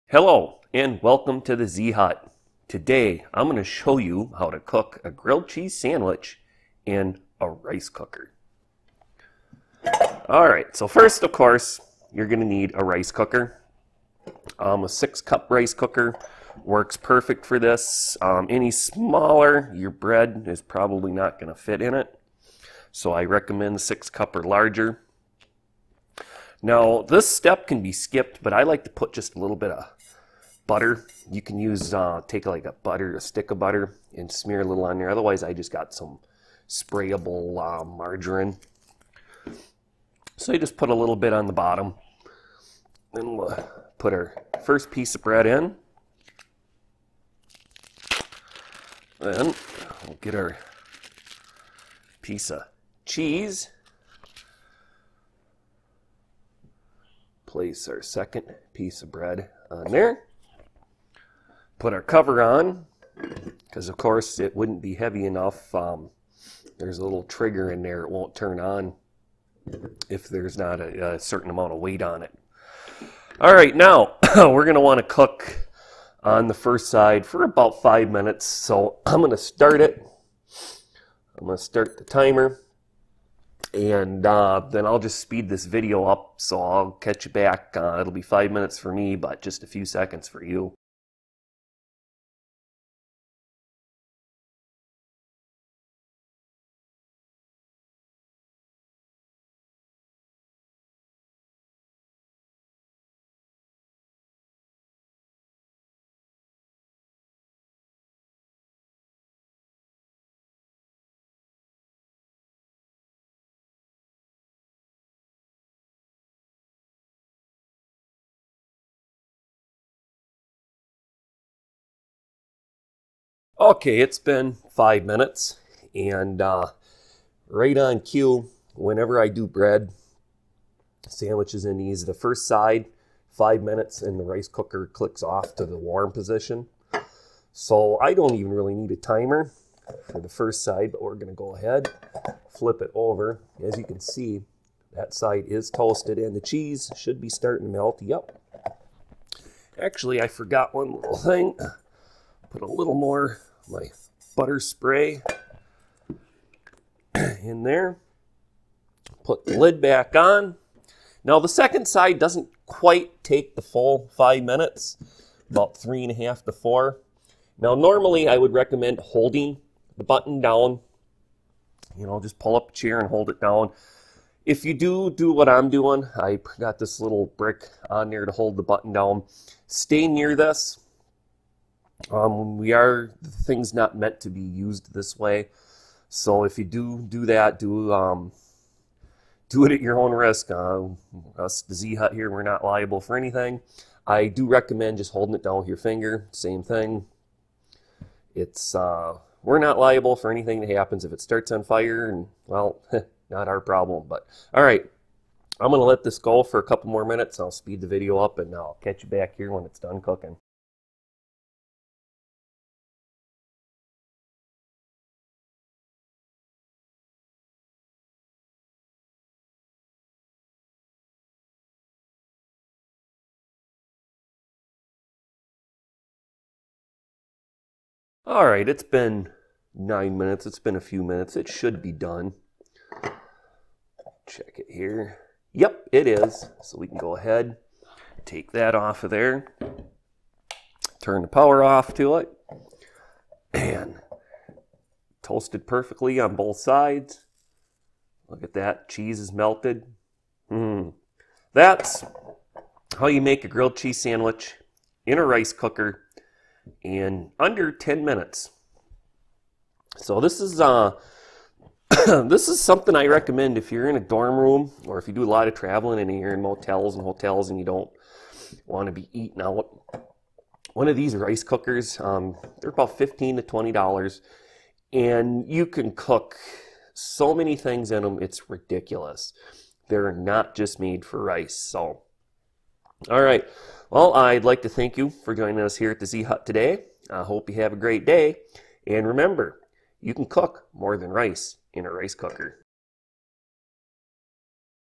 Hello and welcome to the Z Hut. Today I'm going to show you how to cook a grilled cheese sandwich in a rice cooker. Alright, so first of course you're going to need a rice cooker. A 6-cup rice cooker works perfect for this. Any smaller, your bread is probably not going to fit in it. So I recommend 6-cup or larger. Now this step can be skipped, but I like to put just a little bit of butter. You can use, take like a stick of butter and smear a little on there. Otherwise I just got some sprayable margarine. So you just put a little bit on the bottom. Then we'll put our first piece of bread in. Then we'll get our piece of cheese. Place our second piece of bread on there. Put our cover on, because of course it wouldn't be heavy enough. There's a little trigger in there, it won't turn on if there's not a certain amount of weight on it. Alright, now we're going to want to cook on the first side for about 5 minutes. So I'm going to start it. I'm going to start the timer. And then I'll just speed this video up, so I'll catch you back. It'll be 5 minutes for me, but just a few seconds for you. Okay, it's been 5 minutes, and right on cue, whenever I do bread sandwiches in these, the first side, 5 minutes, and the rice cooker clicks off to the warm position. So I don't even really need a timer for the first side, but we're going to go ahead, flip it over. As you can see, that side is toasted, and the cheese should be starting to melt. Yep. Actually, I forgot one little thing. Put a little more of my butter spray in there. Put the lid back on. Now the second side doesn't quite take the full 5 minutes, about 3.5 to 4. Now normally I would recommend holding the button down. You know, just pull up a chair and hold it down. If you do what I'm doing, I got this little brick on there to hold the button down. Stay near this. The thing's not meant to be used this way. So if you do that, do it at your own risk. Us, the Z Hut here, we're not liable for anything. I do recommend just holding it down with your finger. Same thing. It's we're not liable for anything that happens if it starts on fire, and well, not our problem. But all right, I'm gonna let this go for a couple more minutes. I'll speed the video up, and I'll catch you back here when it's done cooking. Alright, it's been 9 minutes. It's been a few minutes. It should be done. Check it here. Yep, it is. So we can go ahead, take that off of there, turn the power off to it, and toasted perfectly on both sides. Look at that. Cheese is melted. That's how you make a grilled cheese sandwich in a rice cooker in under 10 minutes. So this is this is something I recommend if you're in a dorm room, or if you do a lot of traveling and you're in motels and hotels and you don't want to be eating out. One of these rice cookers, they're about $15 to $20, and you can cook so many things in them, it's ridiculous. They're not just made for rice. So all right. Well, I'd like to thank you for joining us here at the Z Hut today. I hope you have a great day. And remember, you can cook more than rice in a rice cooker.